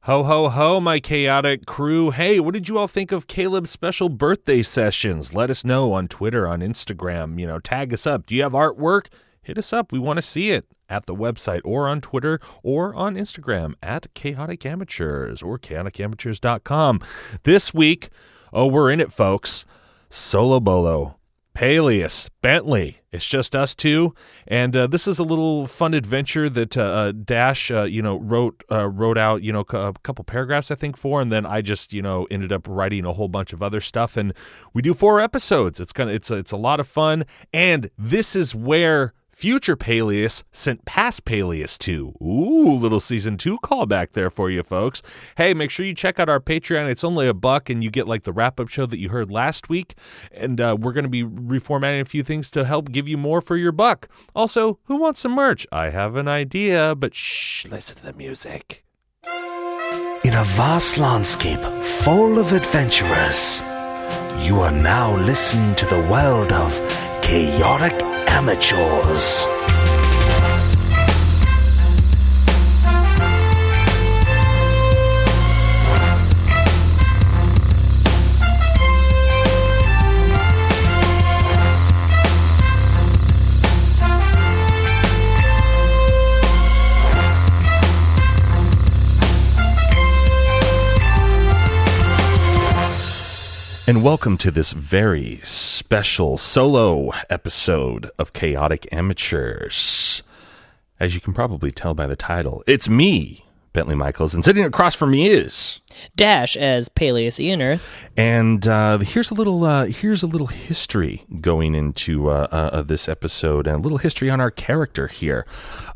Ho, ho, ho, my chaotic crew. Hey, what did you all think of Caleb's special birthday sessions? Let us know on Twitter, on Instagram. Tag us up. Do you have artwork? Hit us up. We want to see it at the website or on Twitter or on Instagram at Chaotic Amateurs or chaoticamateurs.com. This week, we're in it, folks. Solo Bolo. Paelias, Bentley, it's just us two, and this is a little fun adventure that Dash, wrote out, a couple paragraphs, I think, for, and then I just, ended up writing a whole bunch of other stuff, and we do 4 episodes. It's a lot of fun, and this is where future Paelias sent past Paelias to. Ooh, little season 2 callback there for you folks. Hey, make sure you check out our Patreon. It's only $1 and you get like the wrap-up show that you heard last week. And we're going to be reformatting a few things to help give you more for your buck. Also, who wants some merch? I have an idea, but shh, listen to the music. In a vast landscape full of adventurers, you are now listening to the world of Chaotic Amateurs. And welcome to this very special solo episode of Chaotic Amateurs. As you can probably tell by the title, it's me, Bentley Michaels, and sitting across from me is Dash as Paelias Earth. And here's a little history going into this episode, and a little history on our character here.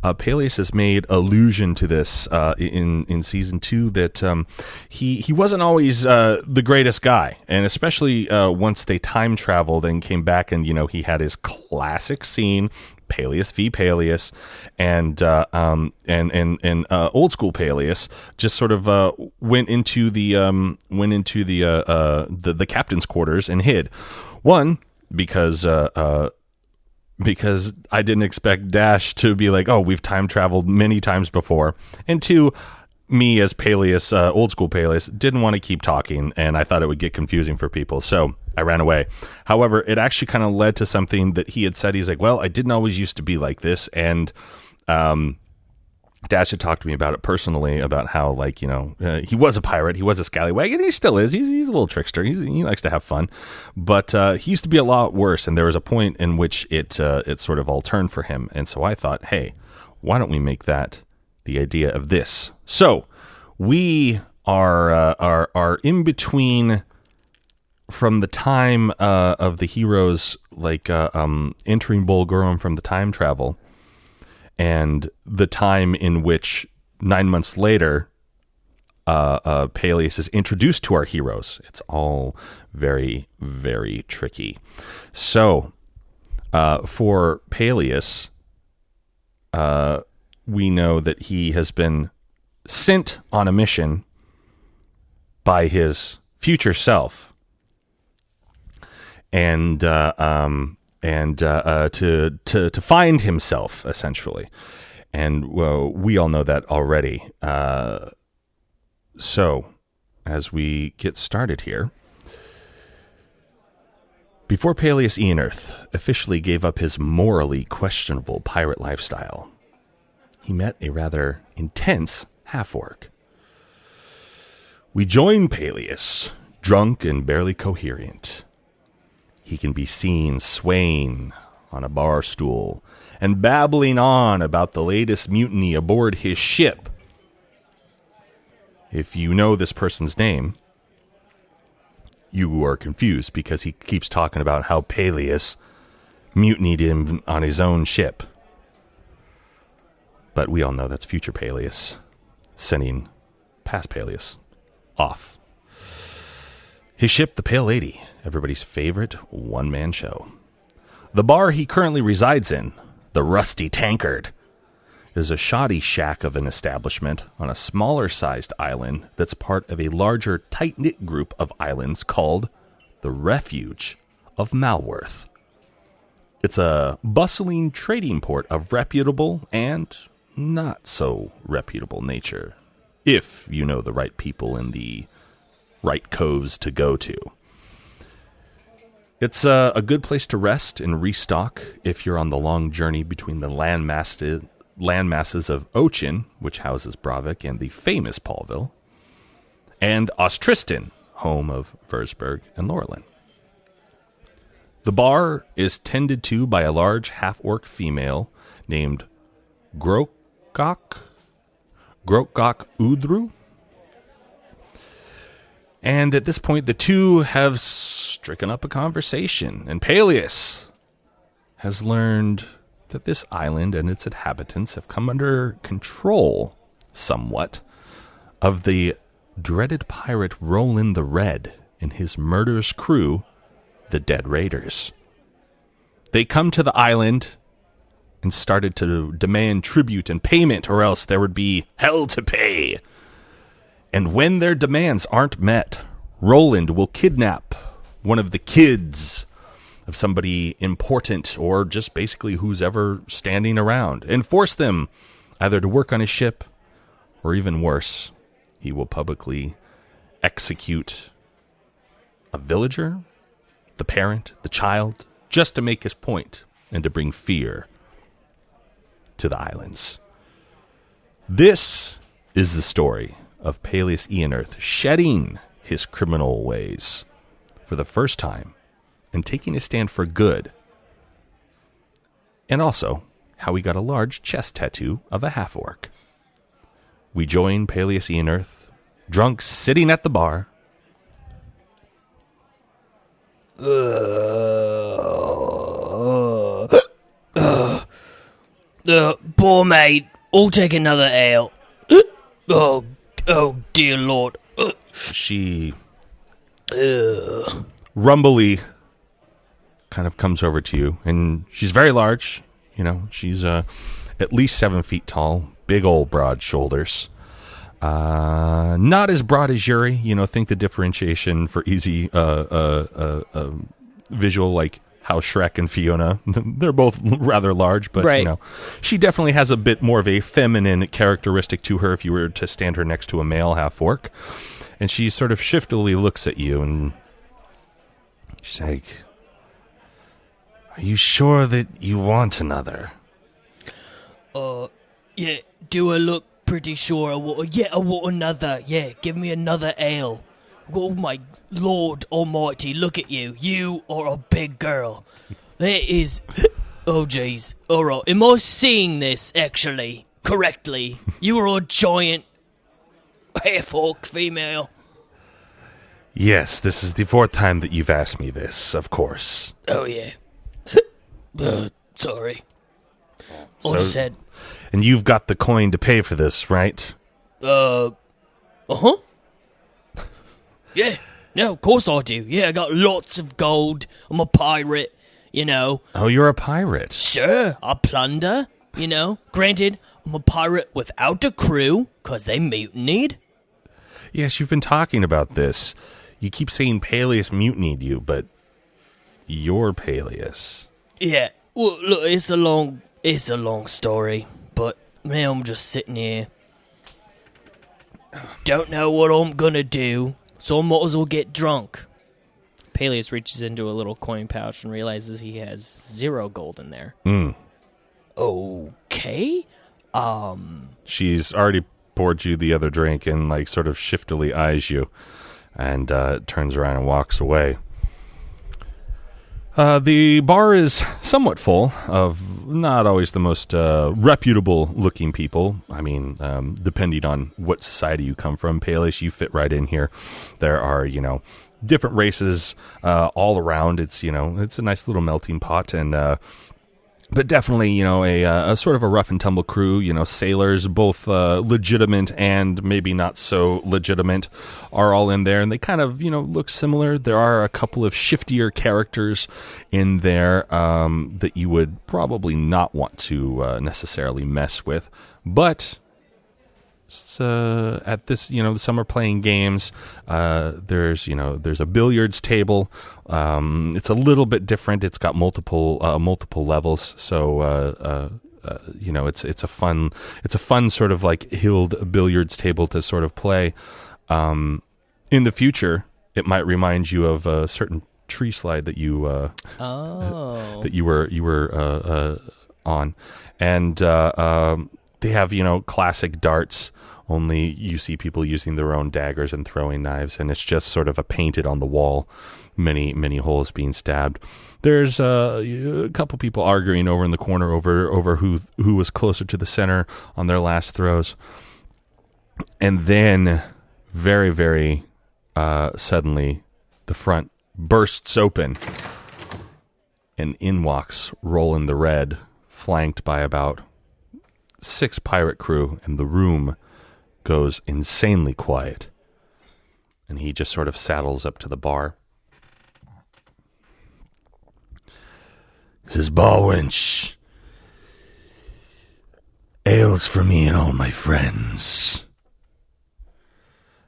Paelias has made allusion to this in season 2 that he wasn't always the greatest guy, and especially once they time traveled and came back, and he had his classic scene. Paelias v. Paelias, and old school Paelias just sort of went into the captain's quarters and hid. One, because I didn't expect Dash to be like, oh, we've time traveled many times before, and 2, me as Paelias, old school Paelias, didn't want to keep talking, and I thought it would get confusing for people, so I ran away. However, it actually kind of led to something that he had said. He's like, well, I didn't always used to be like this, and Dash had talked to me about it personally, about how, he was a pirate, he was a scallywag, and he still is. He's a little trickster. He likes to have fun, but he used to be a lot worse, and there was a point in which it sort of all turned for him, and so I thought, hey, why don't we make that the idea of this? So we are in between from the time of the heroes entering Bolgurum from the time travel, and the time in which 9 months later Paelias is introduced to our heroes. It's all very, very tricky. So for Paelias, we know that he has been sent on a mission by his future self, and to find himself, essentially. And we all know that already. So as we get started here, before Paelias Earth officially gave up his morally questionable pirate lifestyle, he met a rather intense half-orc. We join Paelias, drunk and barely coherent. He can be seen swaying on a bar stool and babbling on about the latest mutiny aboard his ship. If you know this person's name, you are confused because he keeps talking about how Paelias mutinied him on his own ship. But we all know that's future Paelias sending past Paelias off. His ship, the Pale Lady, everybody's favorite one-man show. The bar he currently resides in, the Rusty Tankard, is a shoddy shack of an establishment on a smaller-sized island that's part of a larger, tight-knit group of islands called the Refuge of Malworth. It's a bustling trading port of reputable and not-so-reputable nature, if you know the right people in the right coves to go to. It's a good place to rest and restock if you're on the long journey between the landmasses of Ochin, which houses Bravik and the famous Paulville, and Ostristan, home of Versberg and Laurelin. The bar is tended to by a large half-orc female named Grokgok Udru. And at this point, the two have stricken up a conversation, and Paelias has learned that this island and its inhabitants have come under control, somewhat, of the dreaded pirate Roland the Red and his murderous crew, the Dead Raiders. They come to the island and started to demand tribute and payment, or else there would be hell to pay. And when their demands aren't met, Roland will kidnap one of the kids of somebody important, or just basically who's ever standing around, and force them either to work on his ship, or even worse, he will publicly execute a villager, the parent, the child, just to make his point and to bring fear to the islands. This is the story of Paelias Eonerth shedding his criminal ways for the first time and taking a stand for good. And also how he got a large chest tattoo of a half-orc. We join Paelias Eonerth, drunk, sitting at the bar. Poor mate, I'll take another ale. Oh dear Lord. She rumbly kind of comes over to you, and she's very large. You know, she's at least 7 feet tall, big old broad shoulders. Not as broad as Yuri. You know, think the differentiation for easy visual, like how Shrek and Fiona, they're both rather large, but right. You know, she definitely has a bit more of a feminine characteristic to her if you were to stand her next to a male half-orc. And she sort of shiftily looks at you, and she's like, "Are you sure that you want another?" Yeah, do I look pretty sure I want... Yeah, I want another. Yeah, give me another ale. Oh my Lord Almighty, look at you. You are a big girl. That is... Oh jeez. Alright, am I seeing this, actually, correctly? You are a giant half-orc female. Yes, this is the 4th time that you've asked me this, of course. Oh yeah. Sorry. I So- said... And you've got the coin to pay for this, right? Uh-huh. Yeah. No, of course I do. Yeah, I got lots of gold. I'm a pirate, you know. Oh, you're a pirate. Sure, I plunder, you know. Granted, I'm a pirate without a crew, 'cause they mutinied. Yes, you've been talking about this. You keep saying Paelias mutinied you, but you're Paelias. Yeah, well, look, it's a long story, but now I'm just sitting here. Don't know what I'm gonna do, so I might as well get drunk. Paelias reaches into a little coin pouch and realizes he has 0 gold in there. Okay. She's already poured you the other drink and, like, sort of shiftily eyes you and turns around and walks away. The bar is somewhat full of not always the most reputable-looking people. I mean, depending on what society you come from, Paelias, you fit right in here. There are, you know, different races all around. It's, you know, it's a nice little melting pot, and but definitely, you know, a sort of a rough and tumble crew. You know, sailors, both legitimate and maybe not so legitimate, are all in there, and they kind of, you know, look similar. There are a couple of shiftier characters in there that you would probably not want to necessarily mess with, but at this, you know, some are playing games. There's a billiards table. It's a little bit different. It's got multiple levels. So it's a fun sort of like hilled billiards table to sort of play. In the future, it might remind you of a certain tree slide that you that you were on, and they have classic darts. Only you see people using their own daggers and throwing knives, and it's just sort of a painted on the wall, many holes being stabbed. There's a couple people arguing over in the corner over who was closer to the center on their last throws, and then very, very suddenly, the front bursts open, and in walks Roland the Red, flanked by about 6 pirate crew, and the room goes insanely quiet. And he just sort of saddles up to the bar. This is Ballwinch. Ales for me and all my friends.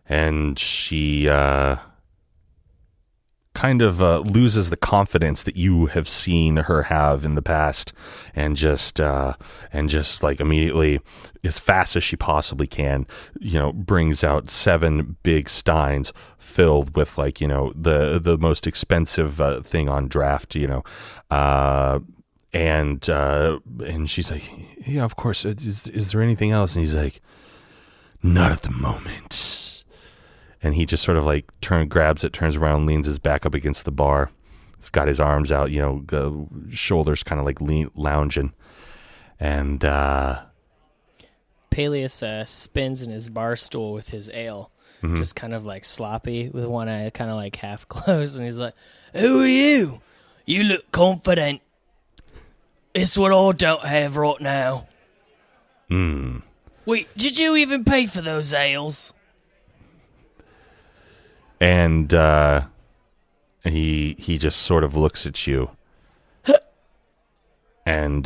And she kind of loses the confidence that you have seen her have in the past, and just like immediately, as fast as she possibly can, brings out 7 big steins filled with the most expensive thing on draft, and she's like, yeah, of course. Is there anything else? And he's like, not at the moment. And he just sort of like grabs it, turns around, leans his back up against the bar. He's got his arms out, shoulders kind of like lounging. And Paelias spins in his bar stool with his ale, just kind of like sloppy, with one eye kind of like half closed. And he's like, "Who are you? You look confident. It's what I don't have right now." Wait, did you even pay for those ales? And he just sort of looks at you and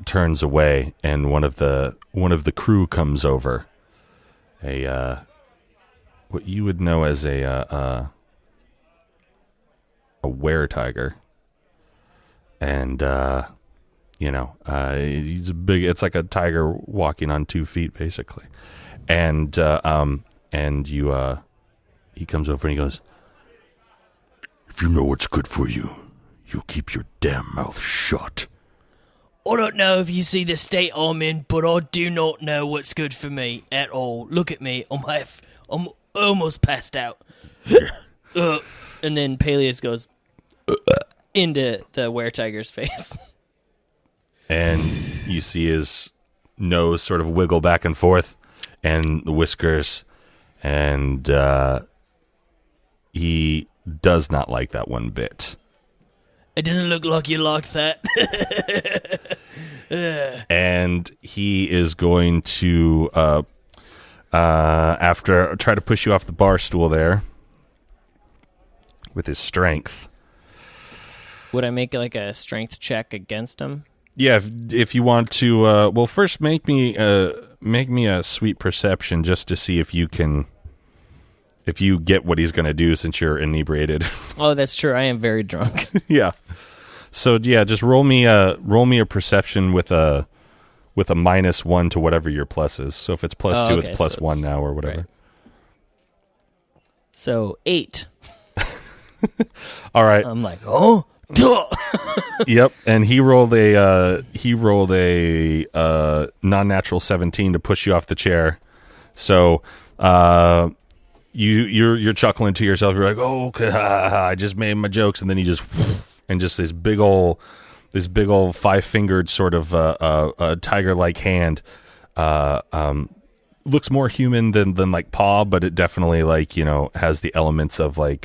turns away, and one of the crew comes over, what you would know as a were-tiger, and he's big. It's like a tiger walking on 2 feet, basically, and you. He comes over and he goes, if you know what's good for you, you'll keep your damn mouth shut. I don't know if you see the state I'm in, but I do not know what's good for me at all. Look at me. I'm almost passed out. And then Paelias goes into the were-tiger's face. And you see his nose sort of wiggle back and forth, and the whiskers, and he does not like that one bit. It doesn't look like you like that. And he is going to, after try to push you off the bar stool there with his strength. Would I make like a strength check against him? Yeah, if you want to. Well, first make me a sweet perception just to see if you can. If you get what he's going to do, since you're inebriated. Oh, that's true. I am very drunk. Yeah. So yeah, just roll me a perception with a -1 to whatever your plus is. So if it's +2, it's +1 now or whatever. Right. So 8. All right. I'm like, oh. Yep. And he rolled a non-natural 17 to push you off the chair. So You're chuckling to yourself. You're like, oh, okay, I just made my jokes, and then you just this big old 5-fingered sort of tiger-like hand looks more human than like paw, but it definitely has the elements of he's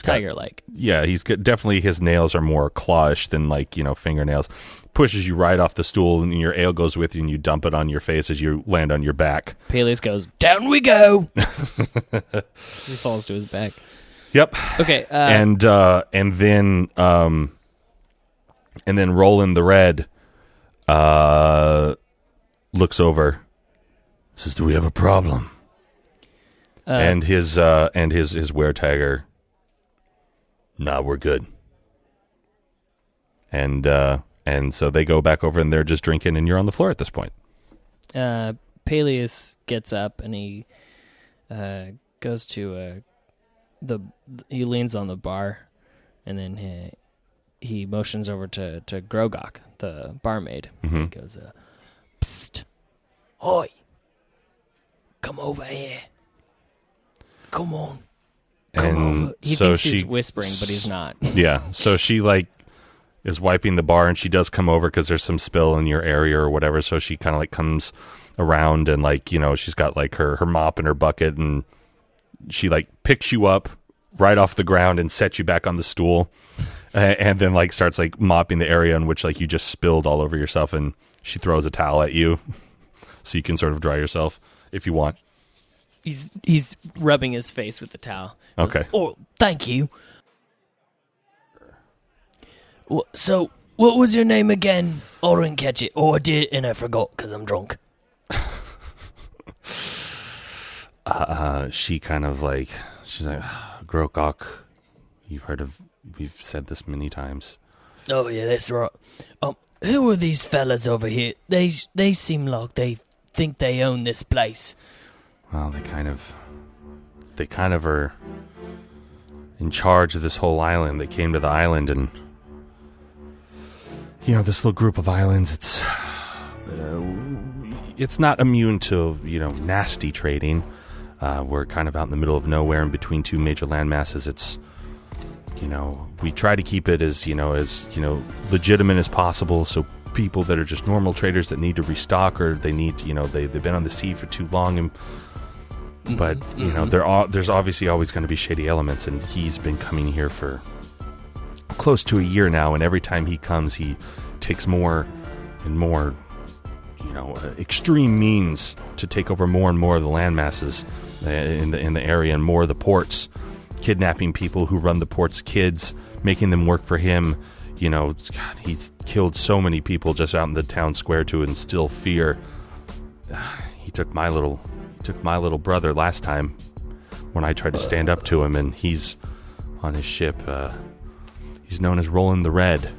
got tiger-like. Yeah, he's got, definitely his nails are more clawish than fingernails. Pushes you right off the stool, and your ale goes with you, and you dump it on your face as you land on your back. Paelias goes, down we go. He falls to his back. Yep. Okay. And then Roland the Red looks over, says, "Do we have a problem?" And his were-tiger, "Nah, we're good." And And so they go back over and they're just drinking, and you're on the floor at this point. Paelias gets up and he goes to he leans on the bar, and then he motions over to Grogok, the barmaid. Mm-hmm. He goes, "Psst, hoi, come over here. Come on, come over." He thinks he's whispering, but he's not. Yeah, so she like is wiping the bar, and she does come over because there's some spill in your area or whatever. So she kind of like comes around and like, you know, she's got like her mop and her bucket, and she like picks you up right off the ground and sets you back on the stool, and then like starts like mopping the area in which like you just spilled all over yourself, and she throws a towel at you so you can sort of dry yourself if you want. He's rubbing his face with the towel. Okay. Oh, thank you. So, what was your name again? I didn't catch it. Or I did and I forgot because I'm drunk. She kind of like, she's like, Grokok, we've said this many times. Oh, yeah, that's right. Who are these fellas over here? They seem like they think they own this place. Well, they kind of are in charge of this whole island. They came to the island, and you know, this little group of islands, it's not immune to, you know, nasty trading. We're kind of out in the middle of nowhere in between two major land masses. It's, you know, we try to keep it as legitimate as possible, so people that are just normal traders that need to restock, or they need, you know, they've been on the sea for too long, but you know, there's obviously always going to be shady elements, and he's been coming here for close to a year now, and every time he comes, he takes more and more, you know, extreme means to take over more and more of the land masses in the area, and more of the ports, kidnapping people who run the port's kids, making them work for him. You know, God, he's killed so many people just out in the town square to instill fear. He took my little brother last time when I tried to stand up to him, and he's on his ship. He's known as Roland the Red.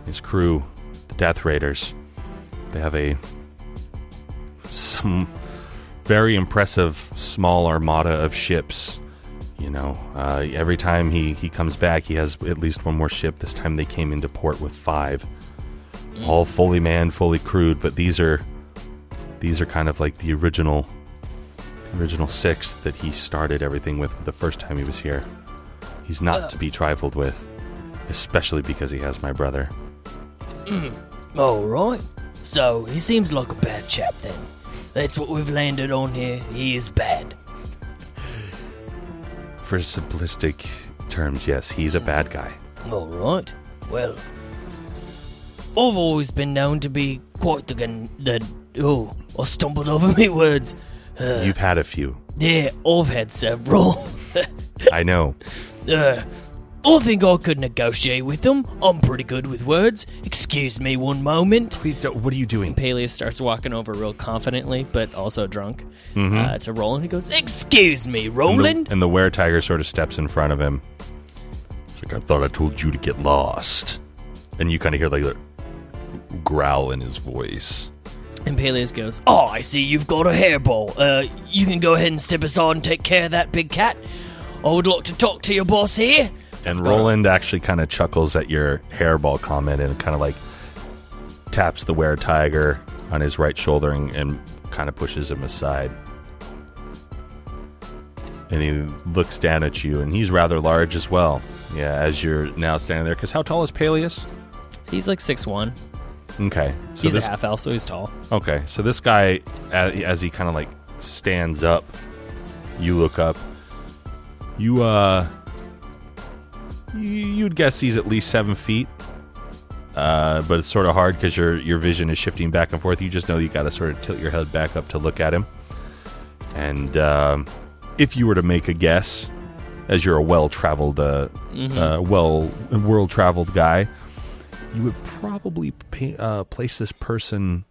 His crew, the Death Raiders, they have some very impressive small armada of ships. You know, every time he comes back, he has at least one more ship. This time they came into port with 5, all fully manned, fully crewed. But these are kind of like the original 6 that he started everything with the first time he was here. He's not to be trifled with, especially because he has my brother. All right. So he seems like a bad chap then. That's what we've landed on here. He is bad. For simplistic terms, yes, he's a bad guy. All right. Well, I've always been known to be quite I stumbled over my words. You've had a few. Yeah, I've had several. I know. I think I could negotiate with them. I'm pretty good with words. Excuse me one moment. Please don't. What are you doing? Paelias starts walking over real confidently, but also drunk, to Roland. He goes, "Excuse me, Roland?" And the were-tiger sort of steps in front of him. It's like, I thought I told you to get lost. And you kind of hear like a growl in his voice. And Paelias goes, "Oh, I see you've got a hairball. You can go ahead and step aside and take care of that big cat. I would like to talk to your boss here." And Roland actually kind of chuckles at your hairball comment and kind of like taps the were-tiger on his right shoulder and kind of pushes him aside. And he looks down at you, and he's rather large as well. Yeah, as you're now standing there. Because how tall is Paelias? He's like 6'1". Okay. So he's a half-elf, so he's tall. Okay, so this guy, as he kind of like stands up, you look up. You'd guess he's at least 7 feet, but it's sort of hard because your vision is shifting back and forth. You just know you got to sort of tilt your head back up to look at him. And if you were to make a guess, as you're a well-traveled, world-traveled guy, you would probably place this person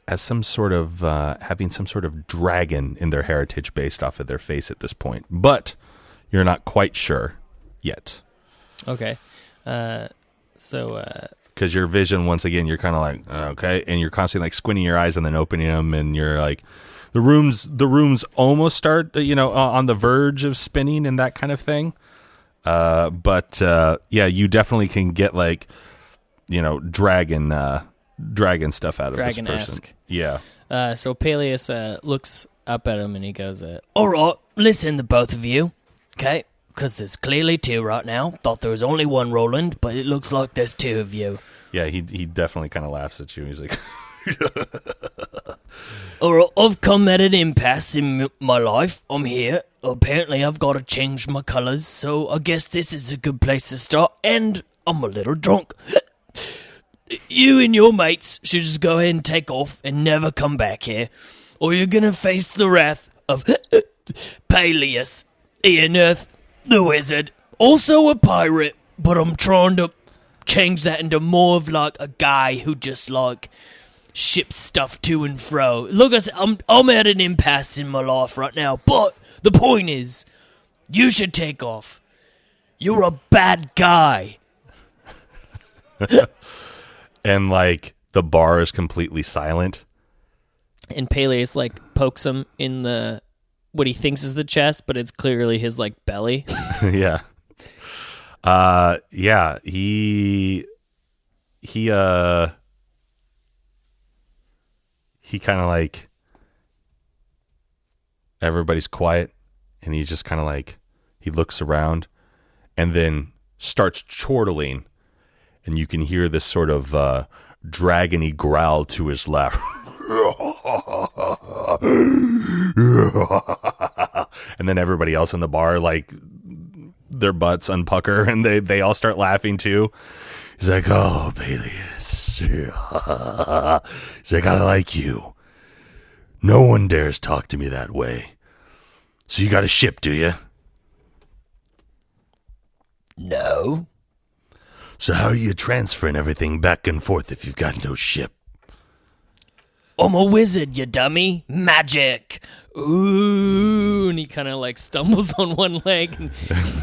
as some sort of having some sort of dragon in their heritage based off of their face at this point, but you're not quite sure yet. Okay. So, because your vision, once again, you're kind of like, okay, and you're constantly like squinting your eyes and then opening them, and you're like, the rooms almost start, on the verge of spinning and that kind of thing. But you definitely can get like, dragon stuff out of this person. Dragon-esque. Yeah. So Paelias looks up at him and he goes, all right, listen, the both of you, okay? Because there's clearly two right now. Thought there was only one Roland, but it looks like there's two of you. Yeah, he definitely kind of laughs at you. He's like, all right, I've come at an impasse in my life. I'm here. Apparently, I've got to change my colors, so I guess this is a good place to start. And I'm a little drunk. You and your mates should just go ahead and take off and never come back here, or you're gonna face the wrath of Paelias, Earth, the wizard, also a pirate, but I'm trying to change that into more of like a guy who just like ships stuff to and fro. Look, I'm at an impasse in my life right now, but the point is, you should take off. You're a bad guy. and like the bar is completely silent. And Paelias like pokes him in the what he thinks is the chest, but it's clearly his like belly. Yeah. He kind of like, everybody's quiet and he's just kind of like, he looks around and then starts chortling, and you can hear this sort of dragony growl to his left. And then everybody else in the bar, like, their butts unpucker and they all start laughing too. He's like, oh, Paelias. He's like, I like you. No one dares talk to me that way. So you got a ship, do you? No. So how are you transferring everything back and forth if you've got no ship? I'm a wizard, you dummy. Magic. Ooh, and he kind of like stumbles on one leg and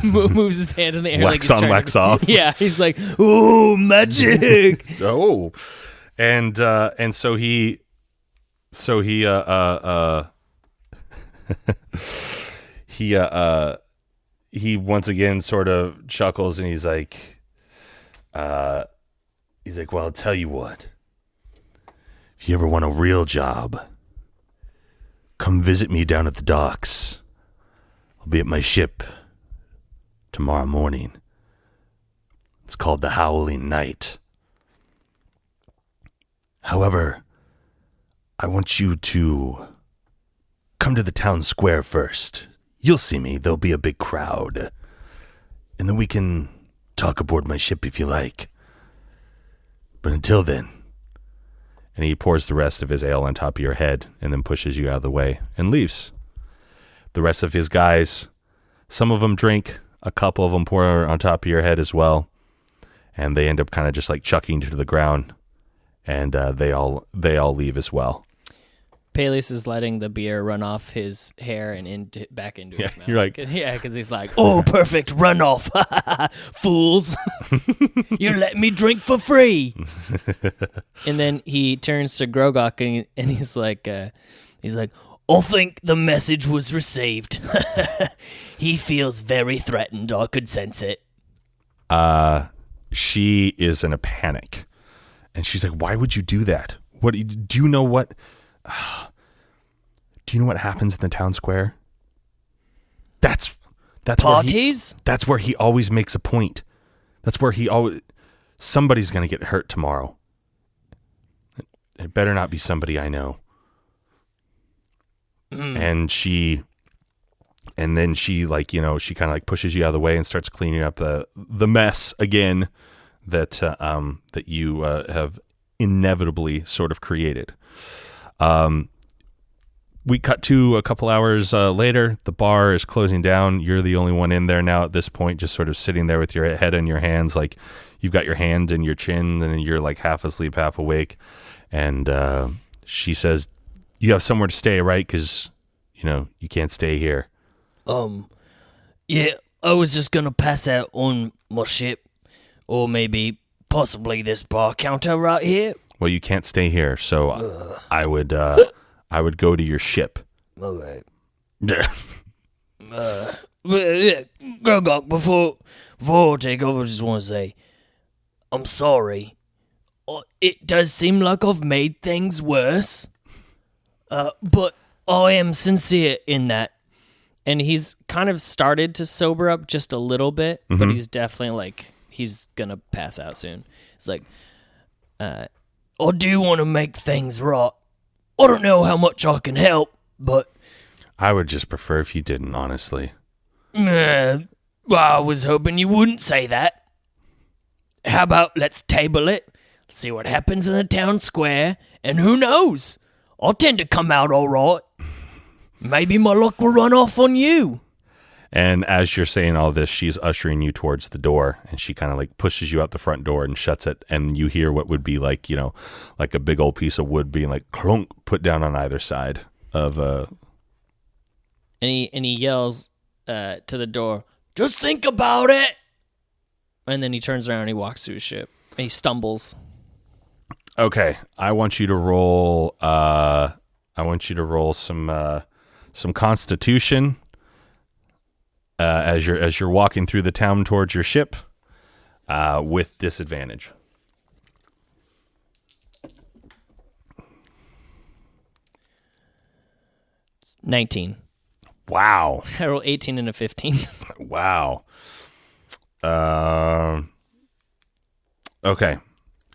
moves his hand in the air. Wax like on, he's wax off. Yeah, he's like, ooh, magic. Oh, and so he he once again sort of chuckles and he's like, well, I'll tell you what. If you ever want a real job, come visit me down at the docks. I'll be at my ship tomorrow morning. It's called the Howling Night. However, I want you to come to the town square first. You'll see me. There'll be a big crowd. And then we can talk aboard my ship if you like. But until then... And he pours the rest of his ale on top of your head and then pushes you out of the way and leaves. The rest of his guys, some of them drink, a couple of them pour on top of your head as well. And they end up kind of just like chucking you to the ground. And they all leave as well. Paelias is letting the beer run off his hair and back into his mouth. You're like, because he's like, oh, perfect runoff, fools! You're letting me drink for free. And then he turns to Grogok and he's like, I think the message was received. He feels very threatened. I could sense it. She is in a panic, and she's like, "Why would you do that? What do you know? What?" Do you know what happens in the town square? That's parties. That's where he always makes a point. That's where somebody's going to get hurt tomorrow. It better not be somebody I know. And then she like, she kind of like pushes you out of the way and starts cleaning up the mess again that you have inevitably sort of created. We cut to a couple hours later. The bar is closing down. You're the only one in there now at this point, just sort of sitting there with your head in your hands, like you've got your hand in your chin, and you're like half asleep, half awake. And she says, "You have somewhere to stay, right? Because you can't stay here." Yeah, I was just gonna pass out on my ship, or maybe Possibly this bar counter right here. Well, you can't stay here, so I would go to your ship. Okay. Yeah. Grogok, before I take over, I just want to say, I'm sorry. It does seem like I've made things worse. But I am sincere in that. And he's kind of started to sober up just a little bit, but he's definitely like, he's gonna pass out soon. It's like, I do want to make things right. I don't know how much I can help, but... I would just prefer if you didn't, honestly. Well, I was hoping you wouldn't say that. How about let's table it, see what happens in the town square, and who knows? I'll tend to come out all right. Maybe my luck will run off on you. And as you're saying all this, she's ushering you towards the door, and she kind of like pushes you out the front door and shuts it, and you hear what would be like, you know, like a big old piece of wood being like clunk put down on either side of And he yells to the door, just think about it! And then he turns around and he walks to his ship. And he stumbles. Okay, I want you to roll some Constitution as you're walking through the town towards your ship with disadvantage. $19. Wow. I roll 18 and a 15. Wow. Okay.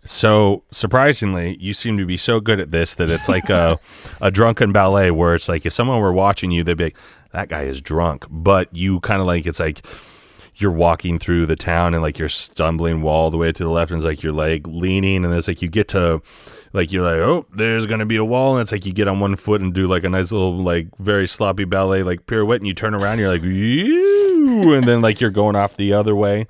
So, surprisingly, you seem to be so good at this that it's like a drunken ballet where it's like if someone were watching you, they'd be like, that guy is drunk. But you kind of like, it's like you're walking through the town and like you're stumbling all the way to the left and it's like you're like leaning and it's like you get to, like you're like, oh, there's going to be a wall. And it's like you get on one foot and do like a nice little like very sloppy ballet like pirouette and you turn around and you're like, ew, and then like you're going off the other way.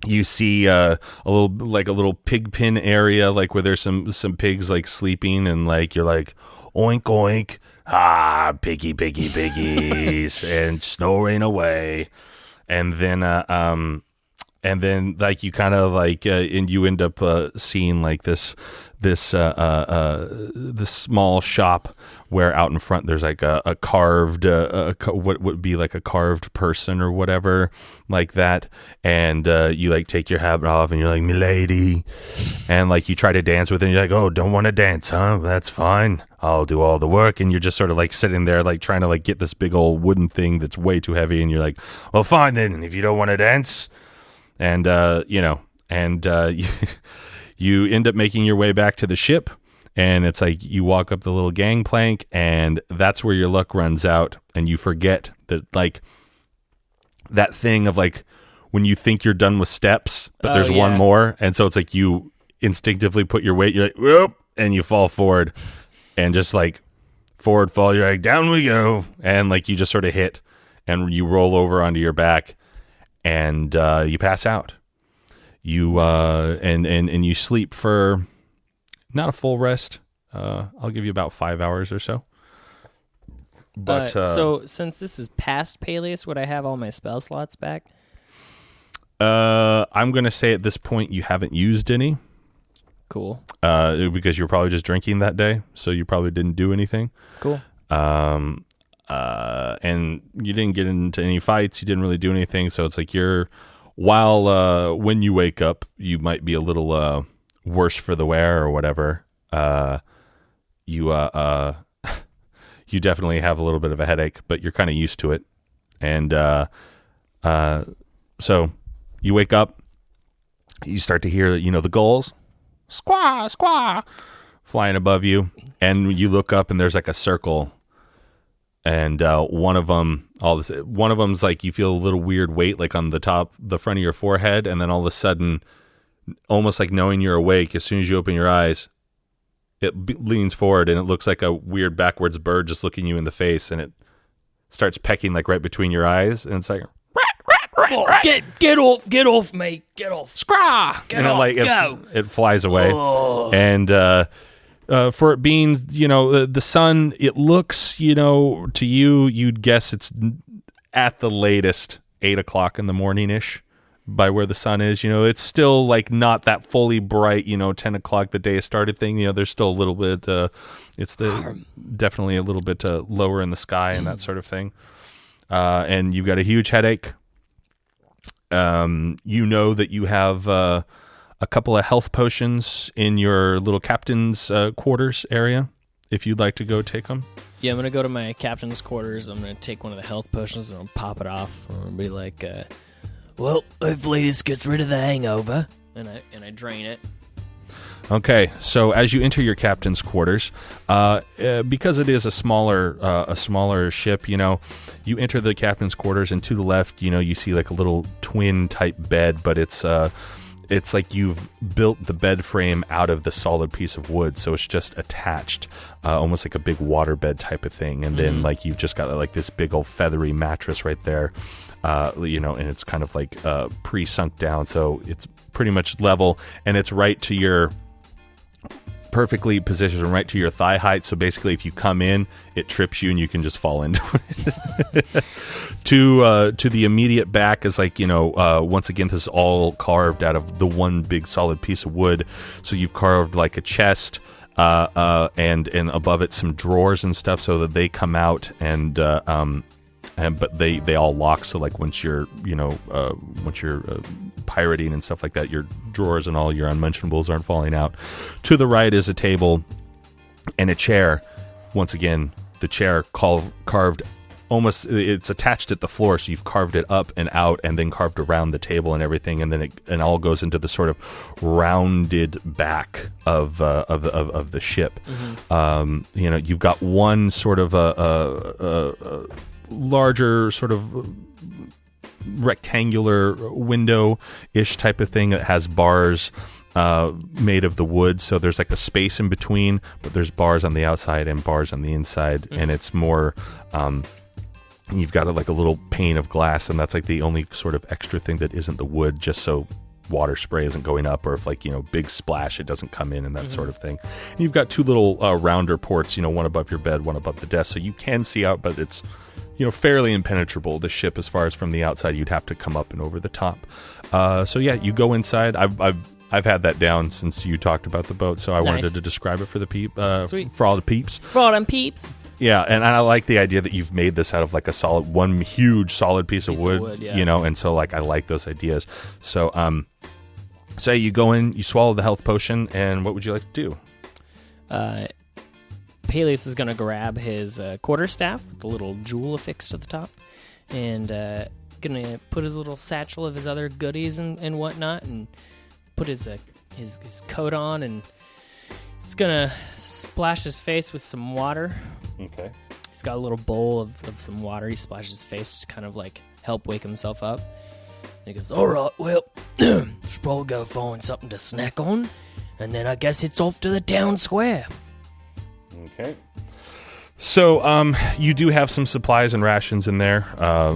You see a little pig pen area, like where there's some pigs like sleeping, and like you're like oink oink, piggy piggy piggies, and snoring away, and then like you kind of like and you end up seeing like this small shop where out in front there's like a carved what would be like a carved person or whatever like that, and you like take your hat off and you're like, milady, and like you try to dance with it and you're like, oh, don't want to dance, huh? That's fine, I'll do all the work. And you're just sort of like sitting there like trying to like get this big old wooden thing that's way too heavy, and you're like, well, fine then, if you don't want to dance. And you end up making your way back to the ship, and it's like you walk up the little gangplank, and that's where your luck runs out, and you forget that like that thing of like when you think you're done with steps, but there's one more, and so it's like you instinctively put your weight, you're like, whoop, and you fall forward, and just like forward fall, you're like, down we go, and like you just sort of hit, and you roll over onto your back, and you pass out. You and you sleep for not a full rest. I'll give you about 5 hours or so. But so since this is past Paelias, would I have all my spell slots back? I'm gonna say at this point you haven't used any. Cool. Because you're probably just drinking that day, so you probably didn't do anything. Cool. And you didn't get into any fights. You didn't really do anything. So it's like while when you wake up, you might be a little worse for the wear or whatever. You definitely have a little bit of a headache, but you're kind of used to it. And so you wake up, you start to hear, the gulls, squaw, squaw, flying above you. And you look up and there's like a circle. And one of them's like you feel a little weird weight like on the front of your forehead, and then all of a sudden, almost like knowing you're awake, as soon as you open your eyes, it leans forward and it looks like a weird backwards bird just looking you in the face, and it starts pecking like right between your eyes, and it's like, get off me, get off, scraw, get off, go. It flies away, and. For it being, the sun, it looks, to you, you'd guess it's at the latest 8 o'clock in the morning-ish. by where the sun is. It's still like not that fully bright, 10 o'clock the day has started thing. There's still a little bit, definitely a little bit lower in the sky and that sort of thing. And you've got a huge headache. That you have a couple of health potions in your little captain's quarters area, if you'd like to go take them. Yeah, I'm going to go to my captain's quarters. I'm going to take one of the health potions and I'll pop it off. I'm going to be like, well, hopefully this gets rid of the hangover. And I drain it. Okay, so as you enter your captain's quarters, because it is a smaller ship, you enter the captain's quarters, and to the left, you see like a little twin type bed, but it's like you've built the bed frame out of the solid piece of wood, so it's just attached, almost like a big water bed type of thing, and then like you've just got like this big old feathery mattress right there, and it's kind of like pre-sunk down, so it's pretty much level, and it's perfectly positioned right to your thigh height. So basically, if you come in, it trips you and you can just fall into it. To the immediate back is like, once again, this is all carved out of the one big solid piece of wood. So you've carved like a chest, and above it some drawers and stuff, so that they come out but they all lock. So like once you're pirating and stuff like that, your drawers and all your unmentionables aren't falling out. To the right is a table and a chair. Once again, the chair carved almost, it's attached at the floor, so you've carved it up and out and then carved around the table and everything, and then it all goes into the sort of rounded back of the ship. You've got one sort of a larger sort of rectangular window-ish type of thing that has bars made of the wood, so there's like a space in between, but there's bars on the outside and bars on the inside, and it's more you've got like a little pane of glass, and that's like the only sort of extra thing that isn't the wood, just so water spray isn't going up, or if like big splash, it doesn't come in and that sort of thing. And you've got two little rounder ports, one above your bed, one above the desk, so you can see out, but it's fairly impenetrable, the ship, as far as from the outside. You'd have to come up and over the top. So yeah, you go inside. I've had that down since you talked about the boat, so I wanted to describe it for the for all the peeps. For all them peeps. Yeah, and I like the idea that you've made this out of like one huge solid piece of wood, yeah. And so like I like those ideas. So say you go in, you swallow the health potion, and what would you like to do? Paelias is going to grab his quarterstaff with the little jewel affixed to the top, and going to put his little satchel of his other goodies and whatnot, and put his coat on, and he's going to splash his face with some water. Okay. He's got a little bowl of some water. He splashes his face, just kind of like help wake himself up. And he goes, all right, well, should probably go find something to snack on, and then I guess it's off to the town square. Okay. So, you do have some supplies and rations in there.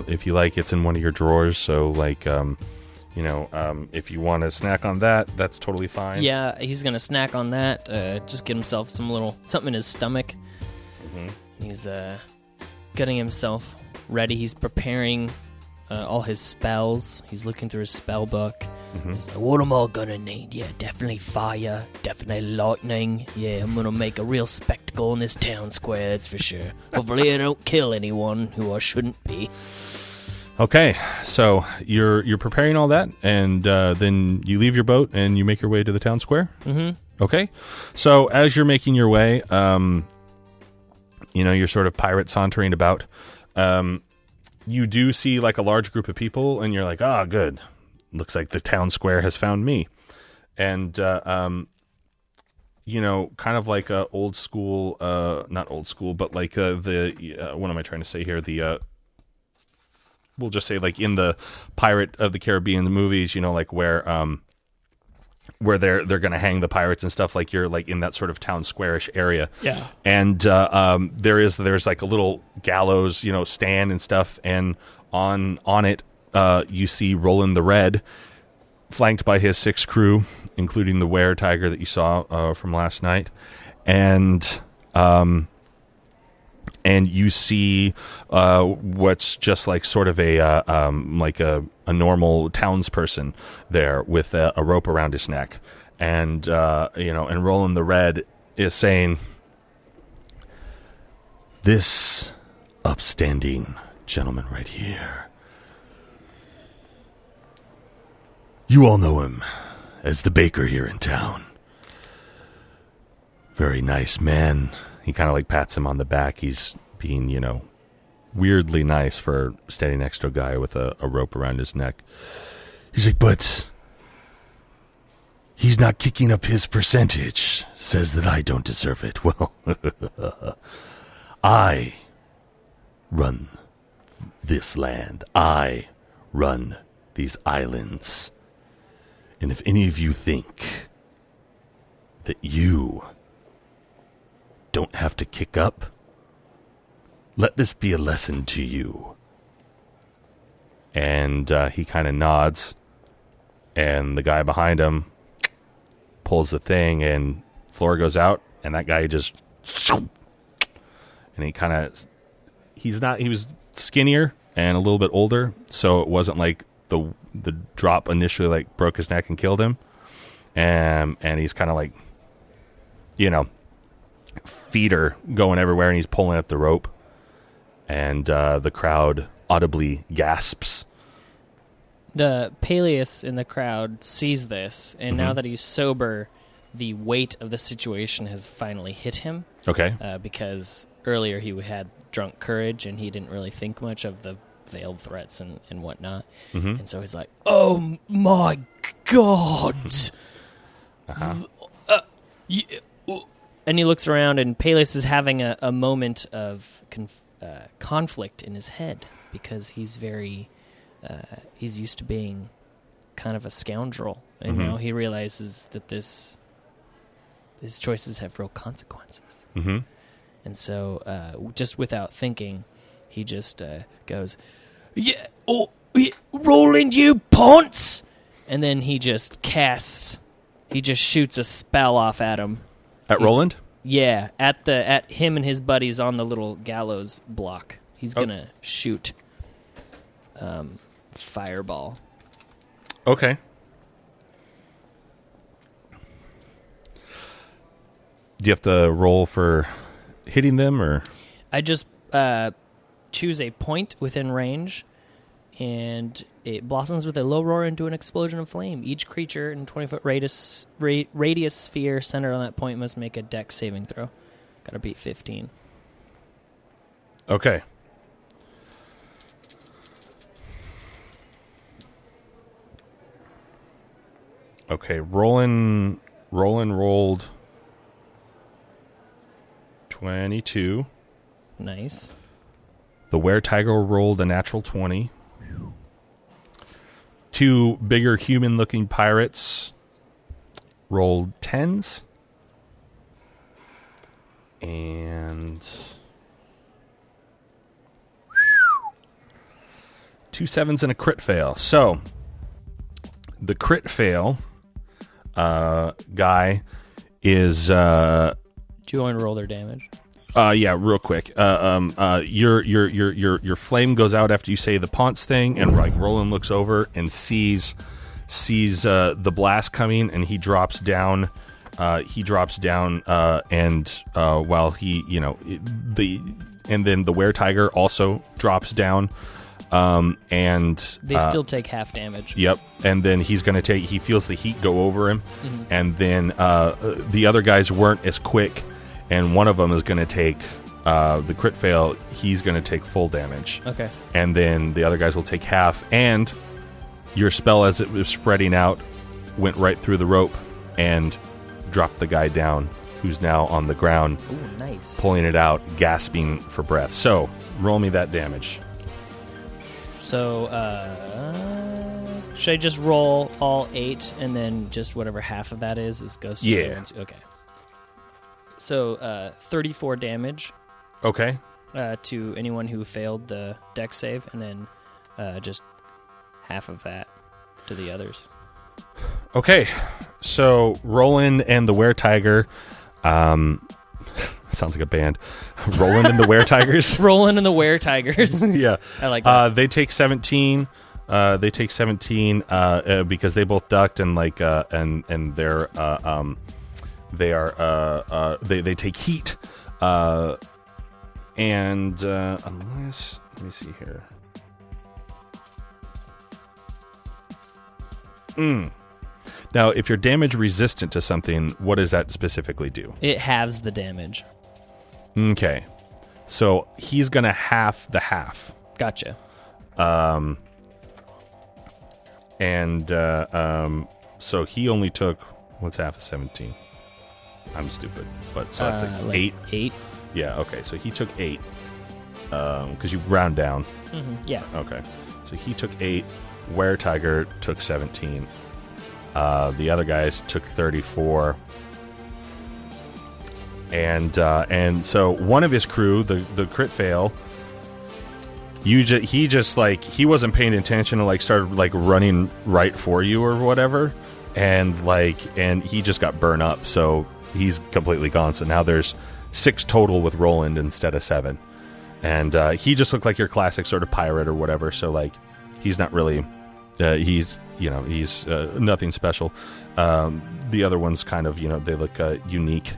If you like, it's in one of your drawers. So, like, if you want to snack on that, that's totally fine. Yeah, he's gonna snack on that. Just get himself something in his stomach. He's getting himself ready. He's preparing all his spells. He's looking through his spell book. He's like, what am I gonna need? Yeah, definitely fire, definitely lightning. Yeah, I'm gonna make a real spectacle in this town square, that's for sure. Hopefully I don't kill anyone who I shouldn't be. Okay, so you're preparing all that, and then you leave your boat and you make your way to the town square? Okay, so as you're making your way, you're sort of pirate sauntering about. You do see like a large group of people, and you're like, ah, good. Looks like the town square has found me. And, kind of like a old school, not old school, but like what am I trying to say here? We'll just say like in the Pirate of the Caribbean movies, like where they're going to hang the pirates and stuff, like you're like in that sort of town square-ish area. Yeah. And there's like a little gallows, stand and stuff, and on it you see Roland the Red, flanked by his 6 crew, including the were-tiger that you saw from last night. And and you see what's just like sort of a normal townsperson there with a rope around his neck, and and Roland the Red is saying, "This upstanding gentleman right here, you all know him as the baker here in town. Very nice man." He kind of like pats him on the back. He's being, weirdly nice for standing next to a guy with a rope around his neck. He's like, "But he's not kicking up his percentage. Says that I don't deserve it. Well, I run this land. I run these islands. And if any of you think that you don't have to kick up, let this be a lesson to you." And he kind of nods, and the guy behind him pulls the thing, and floor goes out, and that guy just, and he kind of, he was skinnier and a little bit older, so it wasn't like the drop initially like broke his neck and killed him, and he's kind of like, feet are going everywhere, and he's pulling at the rope, and the crowd audibly gasps. The Paelias in the crowd sees this, and now that he's sober, the weight of the situation has finally hit him. Okay. Because earlier he had drunk courage, and he didn't really think much of the veiled threats and whatnot. And so he's like, "Oh my God!" And he looks around, and Paelias is having a moment of conflict in his head, because he's he's used to being kind of a scoundrel, and now he realizes that his choices have real consequences. And so, just without thinking, he just goes, "Yeah, Roland, you ponce!" And then he just shoots a spell off at him. At Roland? Yeah, at him and his buddies on the little gallows block. He's gonna shoot fireball. Okay. Do you have to roll for hitting them, or? I just choose a point within range, and it blossoms with a low roar into an explosion of flame. Each creature in 20-foot radius sphere centered on that point must make a dex saving throw. Gotta beat 15. Okay. Okay, Roland rolled 22. Nice. The Were-Tiger rolled a natural 20. Two bigger human-looking pirates rolled 10s. And 2 7s and a crit fail. So, the crit fail guy is... Do you want to roll their damage? Yeah, real quick. Your flame goes out after you say the Ponce thing, and like Roland looks over and sees the blast coming, and he drops down. And while he, and then the Were-Tiger also drops down. And they still take half damage. Yep. And then he feels the heat go over him, and then the other guys weren't as quick. And one of them is going to take the crit fail. He's going to take full damage. Okay. And then the other guys will take half. And your spell, as it was spreading out, went right through the rope and dropped the guy down, who's now on the ground. Ooh, nice. Pulling it out, gasping for breath. So, roll me that damage. So, should I just roll all 8, and then just whatever half of that is goes to the other ones? Okay. So, 34 damage. Okay. To anyone who failed the dex save, and then just half of that to the others. Okay. So, Roland and the Were-Tiger, Sounds like a band. Roland and the Were-Tigers. Roland and the Were-Tigers. Yeah. I like that. They take 17. They take 17 because they both ducked and they take heat. And unless, let me see here. Now, if you're damage resistant to something, what does that specifically do? It halves the damage. Okay. So he's going to half the half. Gotcha. So he only took, what's half of 17? I'm stupid. But so that's like 8. 8? Yeah, okay. So he took 8. Because you round down. Mm-hmm. Yeah. Okay. So he took 8. Were-Tiger took 17. The other guys took 34. And so one of his crew, the crit fail, he wasn't paying attention and like started like running right for you or whatever, and he just got burned up, so he's completely gone. So now there's 6 total with Roland instead of 7, and he just looked like your classic sort of pirate or whatever. So like he's not really he's nothing special. The other ones kind of they look unique.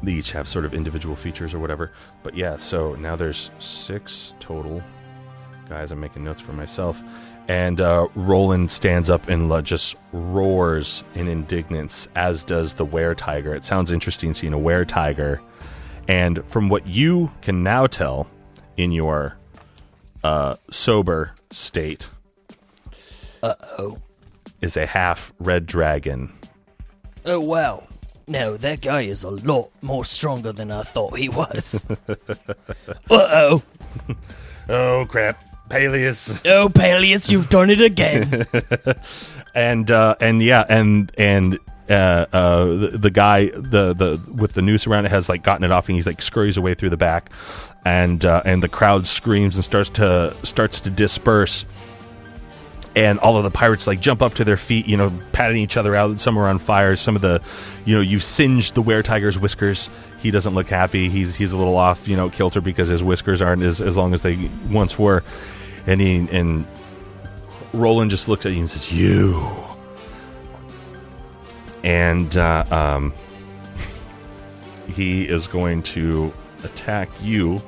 They each have sort of individual features or whatever. But yeah, so now there's 6 total. Guys, I'm making notes for myself. And Roland stands up and just roars in indignance, as does the Were-Tiger. It sounds interesting seeing a Were-Tiger. And from what you can now tell in your sober state, is a half red dragon. Oh, wow. No, that guy is a lot more stronger than I thought he was. Uh-oh. Oh, crap. Paelias. Oh, Paelias, you've done it again. The guy the with the noose around it has like gotten it off, and he's like scurries away through the back, and the crowd screams and starts to disperse. And all of the pirates like jump up to their feet, patting each other out. Some are on fire. Some of the, you've singed the Were-Tiger's whiskers. He doesn't look happy. He's a little off, kilter, because his whiskers aren't as long as they once were. And Roland just looks at you and says, "You." And he is going to attack you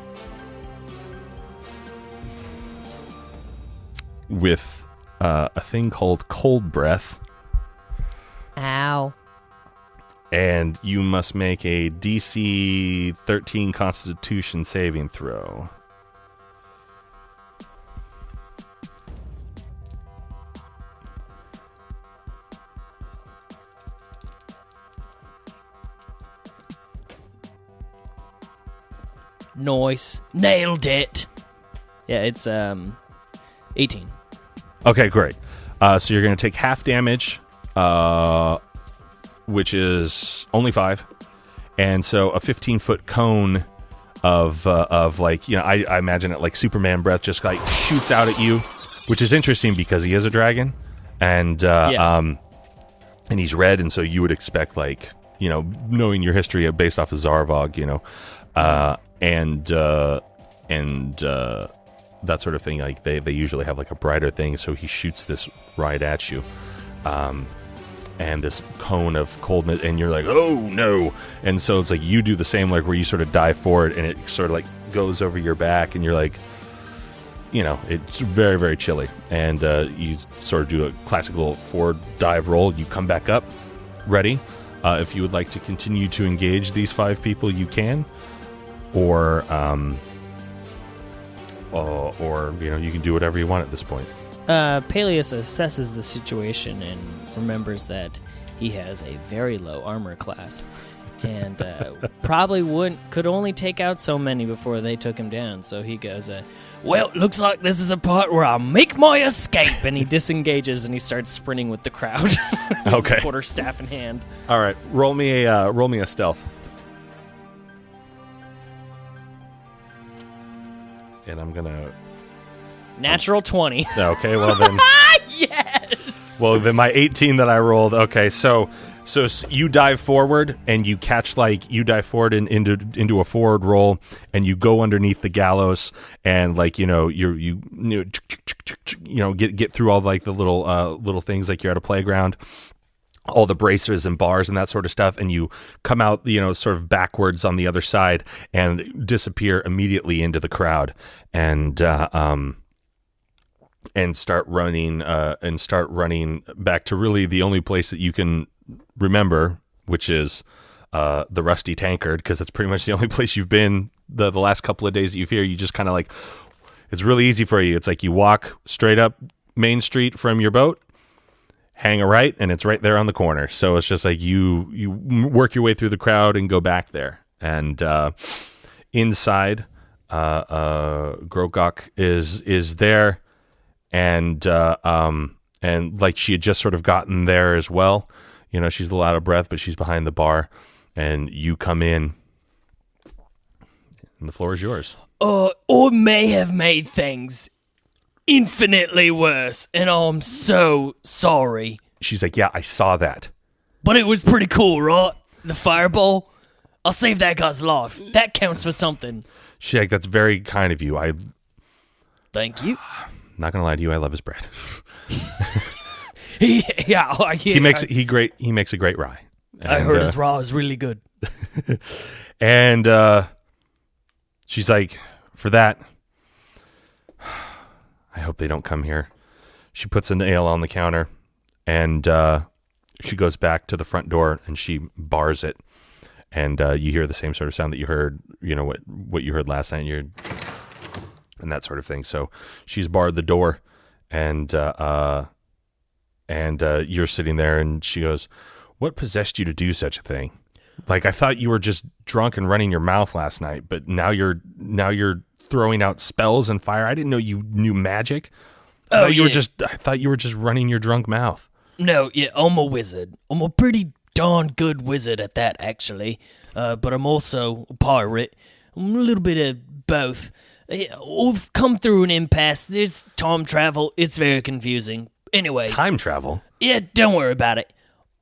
with a thing called Cold Breath. Ow. And you must make a DC 13 Constitution saving throw. Nice. Nailed it. Yeah, it's 18. Okay, great. So you're going to take half damage, which is only 5, and so a 15-foot cone of like I imagine it like Superman breath just like shoots out at you, which is interesting because he is a dragon, and and he's red, and so you would expect like knowing your history based off of Zarvog, and that sort of thing, like they usually have like a brighter thing, so he shoots this right at you, and this cone of coldness, and you're like, oh no, and so it's like you do the same, like where you sort of dive forward and it sort of like goes over your back, and you're like, it's very, very chilly, and you sort of do a classic little forward dive roll. You come back up ready. If you would like to continue to engage these 5 people, you can, or you can do whatever you want at this point. Paelias assesses the situation and remembers that he has a very low armor class, and probably could only take out so many before they took him down. So he goes, well, looks like this is a part where I'll make my escape, and he disengages and he starts sprinting with the crowd. Okay. His quarterstaff in hand. All right, roll me a stealth. And I'm gonna natural 20. Okay, well then. Yes. Well then, my 18 that I rolled. Okay, so So you dive forward and you catch you dive forward into a forward roll and you go underneath the gallows and get through all like the little things like you're at a playground, all the braces and bars and that sort of stuff, and you come out sort of backwards on the other side and disappear immediately into the crowd and start running back to really the only place that you can remember, which is the Rusty Tankard, because it's pretty much the only place you've been the last couple of days that you've here. You just kind of it's really easy for you. It's like you walk straight up Main Street from your boat, hang a right, and it's right there on the corner. So it's just like you work your way through the crowd and go back there. And inside, Grokok is there, and like she had just sort of gotten there as well. She's a little out of breath, but she's behind the bar, and you come in, and the floor is yours. Or may have made things infinitely worse, and I'm so sorry. She's like, yeah, I saw that. But it was pretty cool, right? The fireball. I'll save that guy's life. That counts for something. She's like, that's very kind of you. Thank you. Not gonna lie to you, I love his bread. He makes a great rye. I heard his rye is really good. And she's like, for that, I hope they don't come here. She puts an ale on the counter, and she goes back to the front door and she bars it. And you hear the same sort of sound that you heard, what you heard last night, and that sort of thing. So she's barred the door, and you're sitting there, and she goes, what possessed you to do such a thing? Like, I thought you were just drunk and running your mouth last night, but now you're throwing out spells and fire. I didn't know you knew magic. I thought you were just running your drunk mouth. No, yeah, I'm a wizard. I'm a pretty darn good wizard at that, actually. But I'm also a pirate. I'm a little bit of both. We've come through an impasse. There's time travel. It's very confusing. Anyways. Time travel? Yeah, don't worry about it.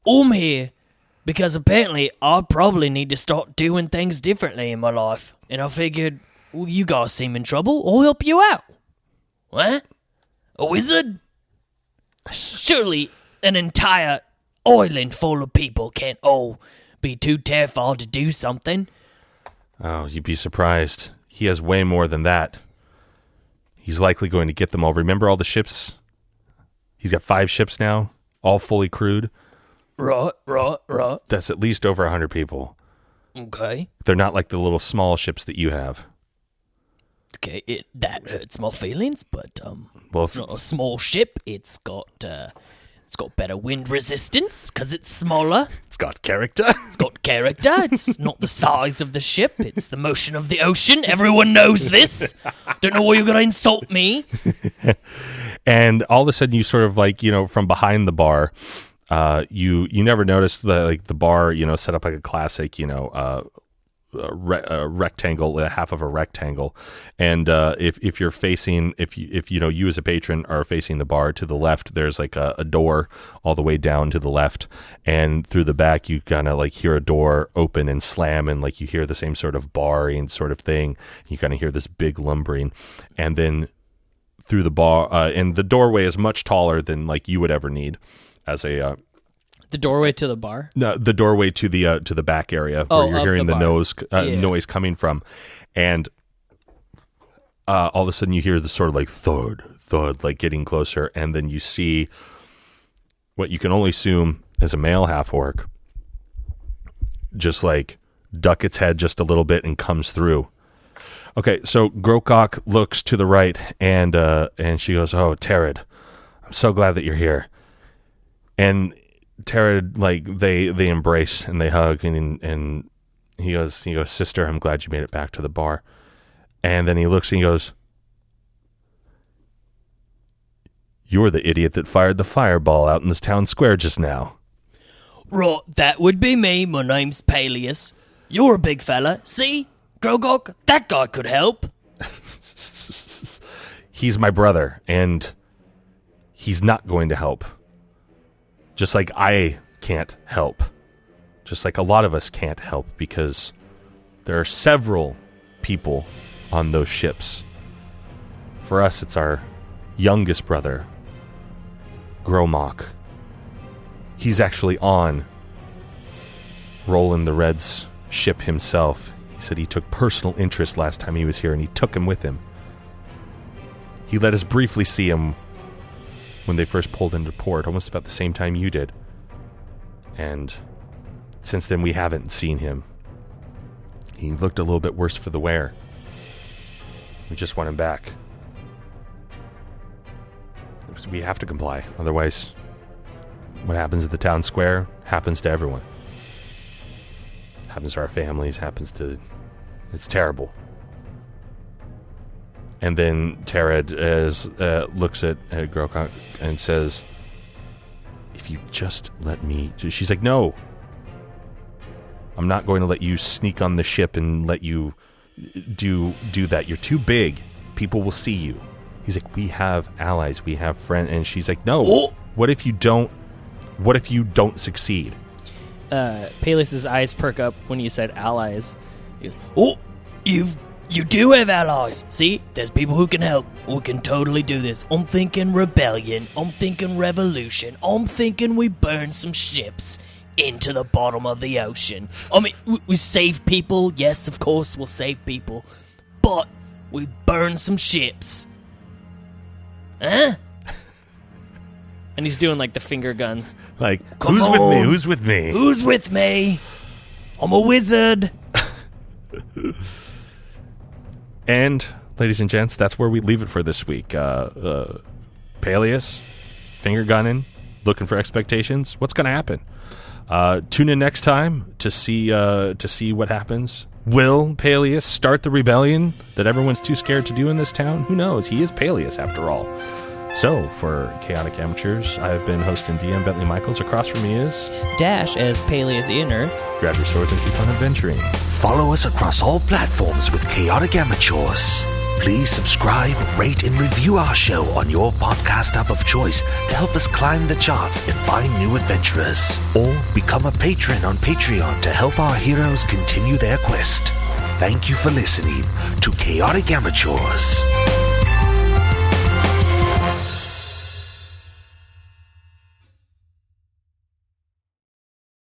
I'm here because apparently I probably need to start doing things differently in my life. And I figured, well, you guys seem in trouble. I'll help you out. What? A wizard? Surely an entire island full of people can't all be too terrified to do something. Oh, you'd be surprised. He has way more than that. He's likely going to get them all. Remember all the ships? He's got 5 ships now, all fully crewed. Right. That's at least over 100 people. Okay. They're not like the little small ships that you have. Okay, that hurts my feelings, but well, it's not a small ship. It's got better wind resistance because it's smaller. It's got character. It's got character. It's not the size of the ship. It's the motion of the ocean. Everyone knows this. Don't know why you're gonna insult me. And all of a sudden, you sort of from behind the bar, you never noticed the bar, set up like a classic, a rectangle, half of a rectangle, and if you're facing, if you as a patron are facing the bar to the left, there's like a door all the way down to the left, and through the back you kind of hear a door open and slam, and you hear the same sort of barring sort of thing. You kind of hear this big lumbering, and then through the bar, and the doorway is much taller than you would ever need as a. The doorway to the bar? No, the doorway to the back area where you're hearing the noise coming from. And all of a sudden you hear this sort of thud, getting closer. And then you see what you can only assume is a male half-orc just duck its head just a little bit and comes through. Okay, so Grokok looks to the right and she goes, "Oh, Terrid, I'm so glad that you're here." And Terrid, they embrace and they hug, and he goes, "Sister, I'm glad you made it back to the bar." And then he looks and he goes, "You're the idiot that fired the fireball out in this town square just now." Right, that would be me. My name's Paelias. You're a big fella. See, Grokok, that guy could help. He's my brother, and he's not going to help. Just like I can't help. just like a lot of us can't help because there are several people on those ships. For us, it's our youngest brother, Gromok. He's actually on Roland the Red's ship himself. He said he took personal interest last time he was here, and he took him with him. He let us briefly see him when they first pulled into port, almost about the same time you did. And since then, we haven't seen him. He looked a little bit worse for the wear. We just want him back. We have to comply. Otherwise, what happens at the town square happens to everyone. Happens to our families, it's terrible. And then Terad looks at Grokok and says, if you just let me... She's like, no. I'm not going to let you sneak on the ship and let you do that. You're too big. People will see you. He's like, we have allies. We have friends. And she's like, no. Oh. What if you don't succeed? Paelias' eyes perk up when you said allies. Oh, you do have allies. See, there's people who can help. We can totally do this. I'm thinking rebellion. I'm thinking revolution. I'm thinking we burn some ships into the bottom of the ocean. I mean, we save people. Yes, of course, we'll save people. But we burn some ships. Huh? And he's doing like the finger guns. Like, Come who's on. with me? Who's with me? Who's with me? I'm a wizard. And, ladies and gents, that's where we leave it for this week. Paelias, finger gunning, looking for expectations. What's going to happen? Tune in next time to see what happens. Will Paelias start the rebellion that everyone's too scared to do in this town? Who knows? He is Paelias, after all. So, for Chaotic Amateurs, I've been host and DM Bentley Michaels. Across from me is... Dash as Paelias in Earth. Grab your swords and keep on adventuring. Follow us across all platforms with Chaotic Amateurs. Please subscribe, rate, and review our show on your podcast app of choice to help us climb the charts and find new adventurers. Or become a patron on Patreon to help our heroes continue their quest. Thank you for listening to Chaotic Amateurs.